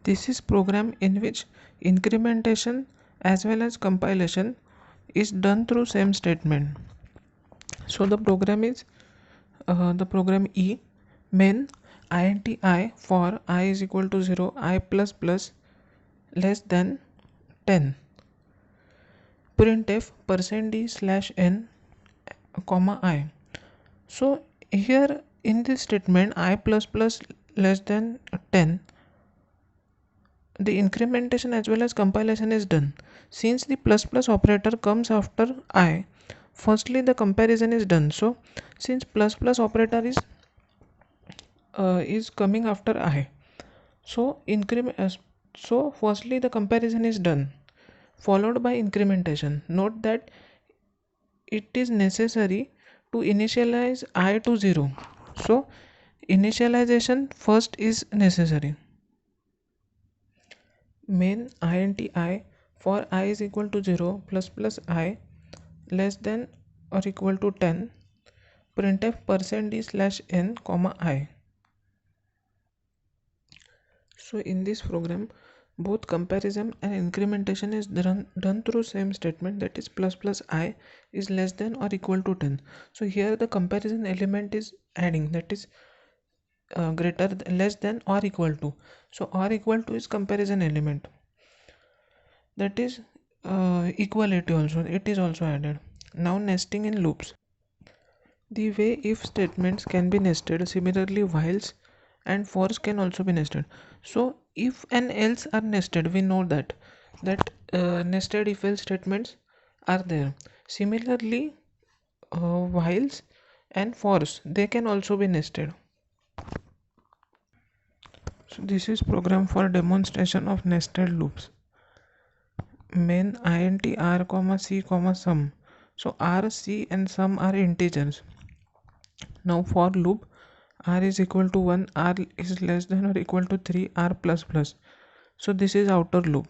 This is program in which incrementation as well as compilation is done through same statement. So the program is the program E main int I for I is equal to 0, I plus plus less than 10, printf %d slash n comma I. So here in this statement I plus plus less than 10, the incrementation as well as compilation is done. Since the plus plus operator comes after I, firstly the comparison is done. So since plus plus operator is coming after I, so so firstly the comparison is done, followed by incrementation. Note that it is necessary to initialize I to 0. So initialization first is necessary. Main int I for I is equal to 0 plus plus I less than or equal to 10, printf %d slash n comma I. So in this program both comparison and incrementation is done through same statement, that is plus plus I is less than or equal to 10. So here the comparison element is adding, that is less than or equal to. So or equal to is comparison element, that is equality also, it is also added. Now nesting in loops. The way if statements can be nested, similarly whiles and fors can also be nested. So if and else are nested, we know that nested if else statements are there. Similarly whiles and fors, they can also be nested. So this is program for demonstration of nested loops. Main int r comma c comma sum. So r, c and sum are integers. Now for loop r is equal to 1, r is less than or equal to 3, r plus plus. So this is outer loop.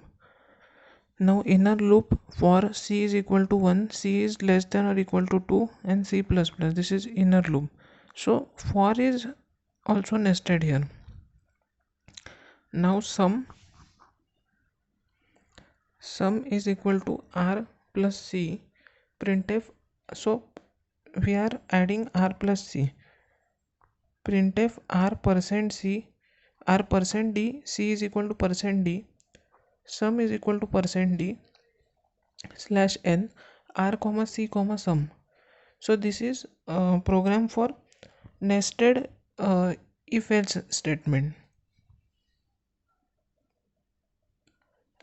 Now inner loop for c is equal to 1, c is less than or equal to 2 and c plus plus. This is inner loop. So for is also nested here. Now sum is equal to r plus c, printf. So we are adding r plus c, printf r percent c, r percent d, c is equal to percent d, sum is equal to percent d slash n, r comma c comma sum. So this is program for nested if else statement,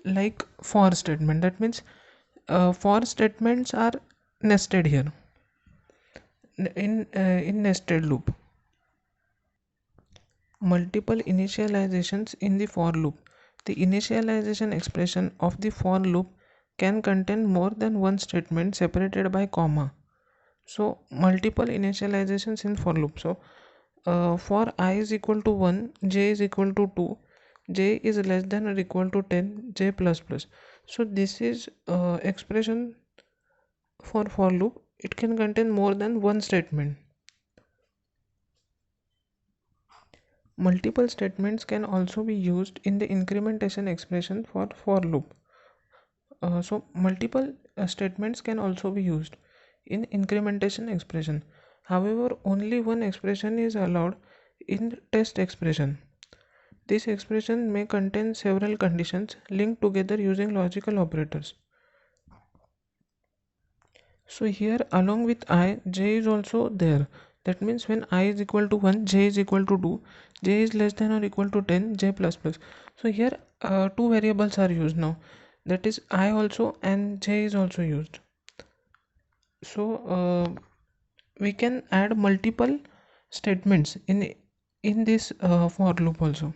like for statement. That means for statements are nested here in nested loop. Multiple initializations in the for loop. The initialization expression of the for loop can contain more than one statement separated by comma. So multiple initializations in for loop. So for I is equal to 1, j is equal to 2, j is less than or equal to 10, j plus plus. So this is expression for loop. It can contain more than one statement. Multiple statements can also be used in the incrementation expression for loop. So multiple statements can also be used in incrementation expression. However, only one expression is allowed in test expression. This expression may contain several conditions linked together using logical operators. So here along with I, j is also there. That means when I is equal to 1, j is equal to 2, j is less than or equal to 10, j plus plus. So here two variables are used now. That is I also and j is also used. So we can add multiple statements in this for loop also.